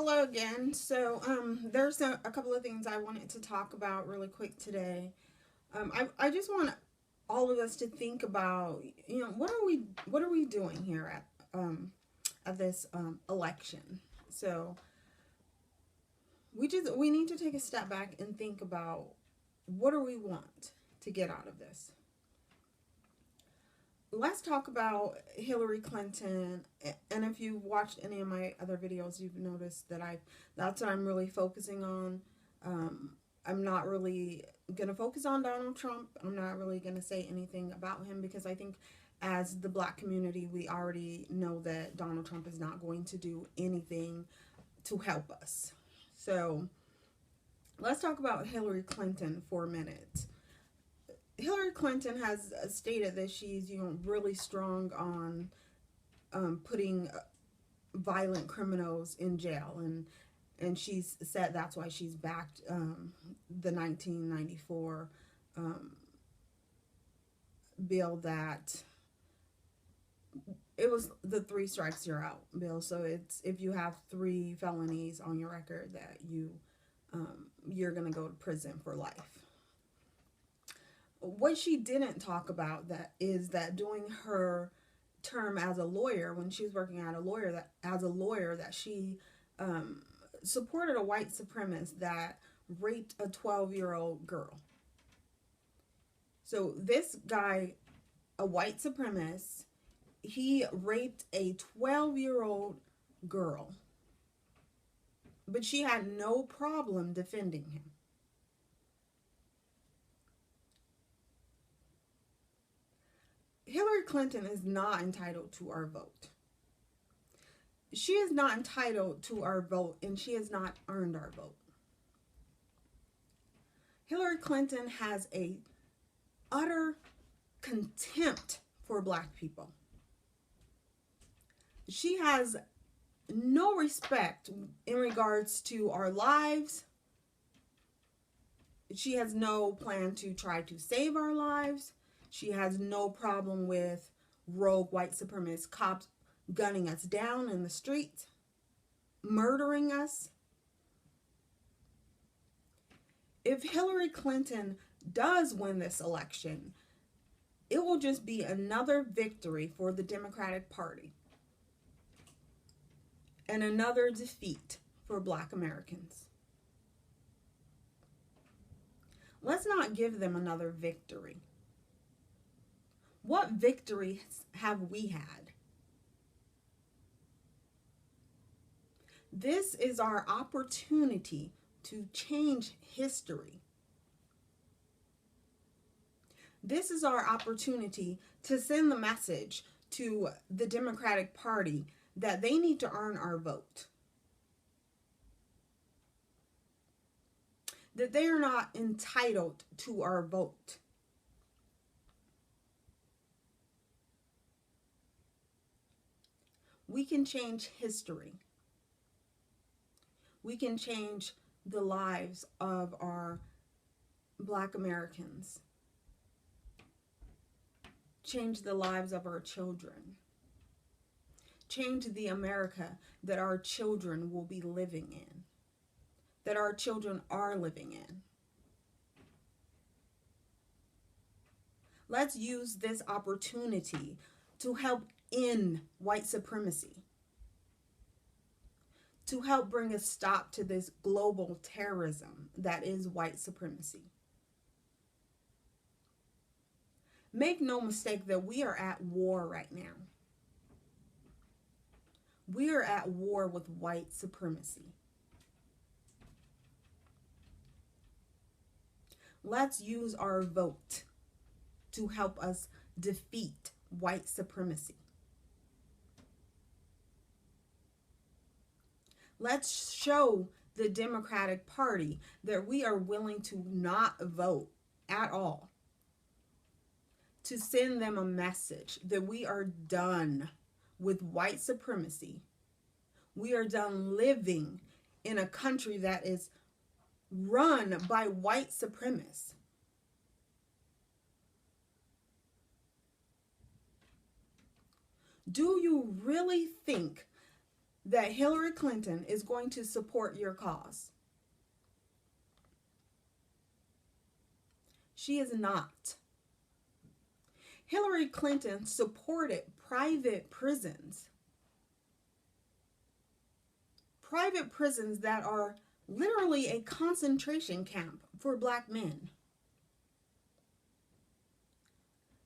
Hello again. There's a couple of things I wanted to talk about really quick today. I just want all of us to think about, what are we doing here at this election? So we need to take a step back and think about what do we want to get out of this. Let's talk about Hillary Clinton. And if you've watched any of my other videos, you've noticed that that's what I'm really focusing on. I'm not really gonna focus on Donald Trump. I'm not really gonna say anything about him because I think as the black community, we already know that Donald Trump is not going to do anything to help us. So let's talk about Hillary Clinton for a minute. Hillary Clinton has stated that she's, really strong on putting violent criminals in jail, and she's said that's why she's backed the 1994 bill that it was the three strikes you're out bill. So it's if you have three felonies on your record that you're gonna go to prison for life. What she didn't talk about that is that during her term as a lawyer, when she was working as a lawyer, that she supported a white supremacist that raped a 12-year-old girl. So this guy, a white supremacist, he raped a 12-year-old girl, but she had no problem defending him. Hillary Clinton is not entitled to our vote. She is not entitled to our vote, and she has not earned our vote. Hillary Clinton has a utter contempt for black people. She has no respect in regards to our lives. She has no plan to try to save our lives. She has no problem with rogue white supremacist cops gunning us down in the street, murdering us. If Hillary Clinton does win this election, it will just be another victory for the Democratic Party and another defeat for Black Americans. Let's not give them another victory. What victories have we had? This is our opportunity to change history. This is our opportunity to send the message to the Democratic Party that they need to earn our vote. That they are not entitled to our vote. We can change history. We can change the lives of our Black Americans. Change the lives of our children. Change the America that our children will be living in. That our children are living in. Let's use this opportunity to help end white supremacy, to help bring a stop to this global terrorism that is white supremacy. Make no mistake that we are at war right now. We are at war with white supremacy. Let's use our vote to help us defeat white supremacy. Let's show the Democratic Party that we are willing to not vote at all. To send them a message that we are done with white supremacy. We are done living in a country that is run by white supremacists. Do you really think that Hillary Clinton is going to support your cause. She is not. Hillary Clinton supported private prisons. Private prisons that are literally a concentration camp for black men.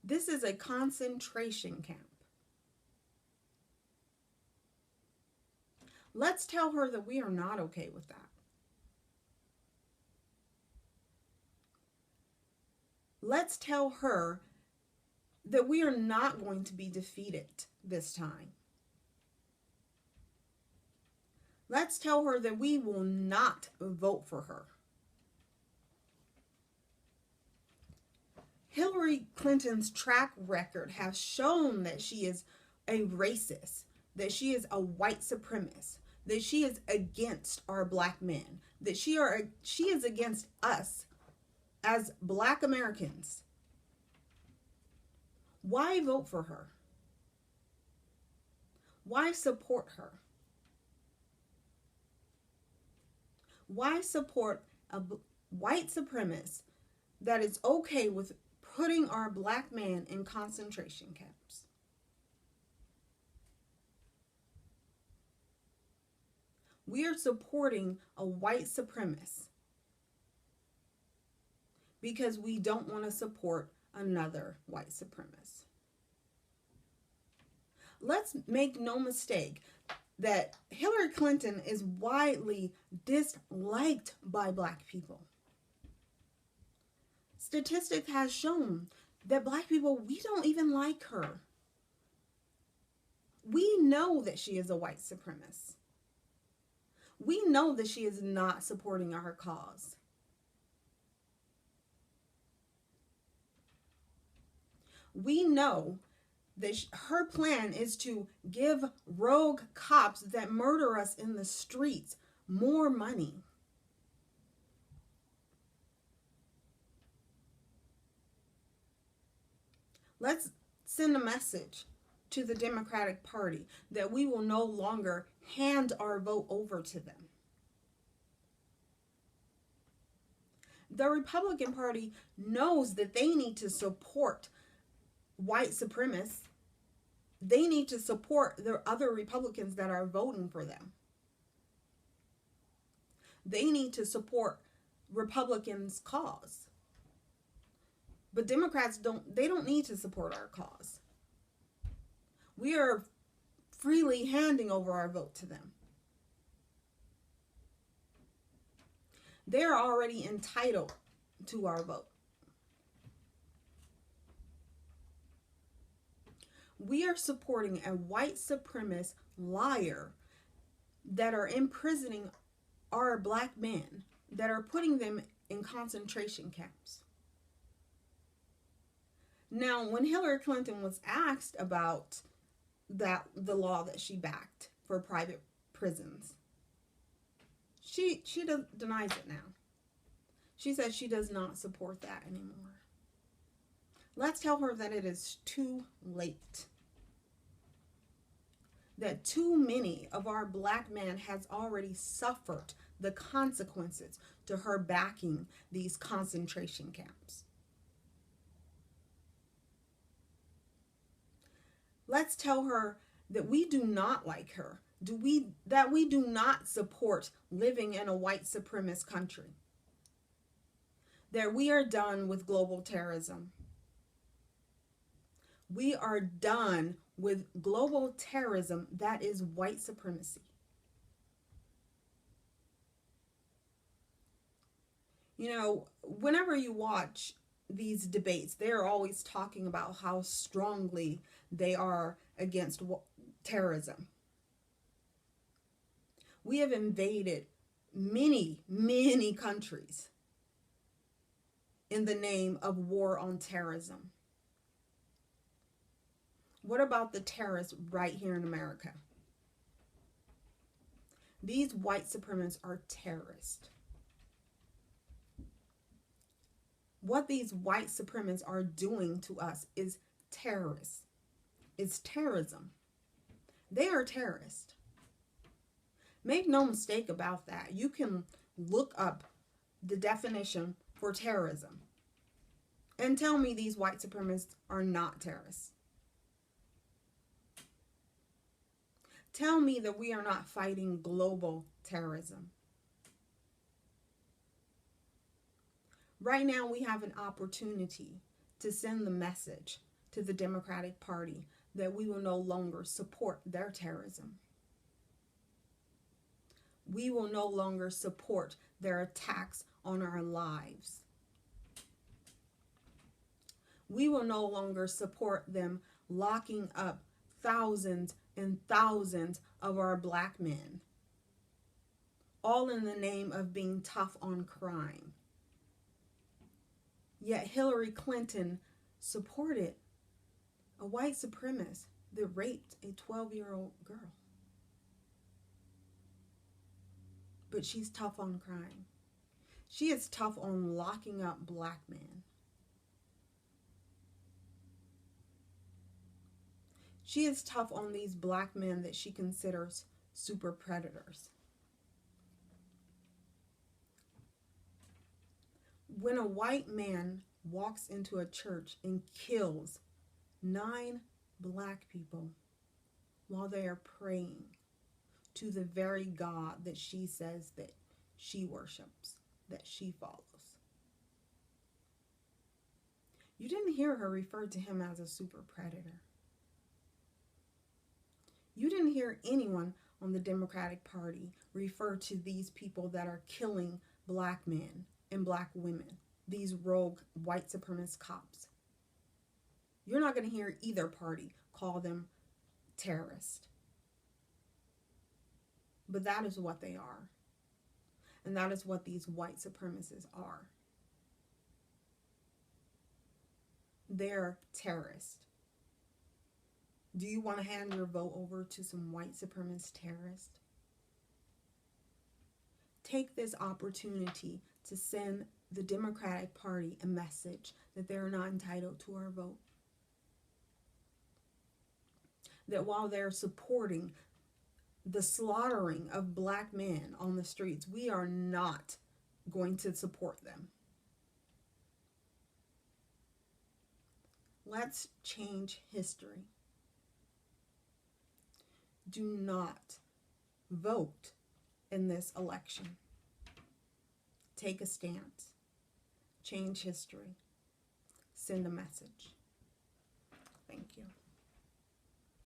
This is a concentration camp. Let's tell her that we are not okay with that. Let's tell her that we are not going to be defeated this time. Let's tell her that we will not vote for her. Hillary Clinton's track record has shown that she is a racist, that she is a white supremacist, that she is against our black men, that she is against us as black Americans. Why vote for her? Why support her? Why support a white supremacist that is okay with putting our black man in concentration camps? We are supporting a white supremacist because we don't want to support another white supremacist. Let's make no mistake that Hillary Clinton is widely disliked by black people. Statistics has shown that black people, we don't even like her. We know that she is a white supremacist. We know that she is not supporting our cause. We know that her plan is to give rogue cops that murder us in the streets more money. Let's send a message to the Democratic Party that we will no longer hand our vote over to them. The Republican Party knows that they need to support white supremacists. They need to support the other Republicans that are voting for them. They need to support Republicans' cause. But Democrats don't need to support our cause. We are freely handing over our vote to them. They're already entitled to our vote. We are supporting a white supremacist liar that are imprisoning our black men, that are putting them in concentration camps. Now, when Hillary Clinton was asked about the law that she backed for private prisons, she denies it now. She says she does not support that anymore. Let's tell her that it is too late. That too many of our black men has already suffered the consequences to her backing these concentration camps. Let's tell her that we do not like her, that we do not support living in a white supremacist country, that we are done with global terrorism. We are done with global terrorism that is white supremacy. You know, whenever you watch these debates, they're always talking about how strongly they are against terrorism. We have invaded many, many countries in the name of war on terrorism. What about the terrorists right here in America? These white supremacists are terrorists. What these white supremacists are doing to us is terrorists. It's terrorism. They are terrorists. Make no mistake about that. You can look up the definition for terrorism and tell me these white supremacists are not terrorists. Tell me that we are not fighting global terrorism. Right now, we have an opportunity to send the message to the Democratic Party that we will no longer support their terrorism. We will no longer support their attacks on our lives. We will no longer support them locking up thousands and thousands of our black men, all in the name of being tough on crime. Yet Hillary Clinton supported a white supremacist that raped a 12-year-old girl. But she's tough on crime. She is tough on locking up black men. She is tough on these black men that she considers super predators. When a white man walks into a church and kills 9 black people while they are praying to the very God that she says that she worships, that she follows. You didn't hear her refer to him as a super predator. You didn't hear anyone on the Democratic Party refer to these people that are killing black men and black women, these rogue white supremacist cops. You're not going to hear either party call them terrorists. But that is what they are. And that is what these white supremacists are. They're terrorists. Do you want to hand your vote over to some white supremacist terrorists? Take this opportunity to send the Democratic Party a message that they're not entitled to our vote. That while they're supporting the slaughtering of black men on the streets, we are not going to support them. Let's change history. Do not vote in this election. Take a stance. Change history. Send a message. Thank you.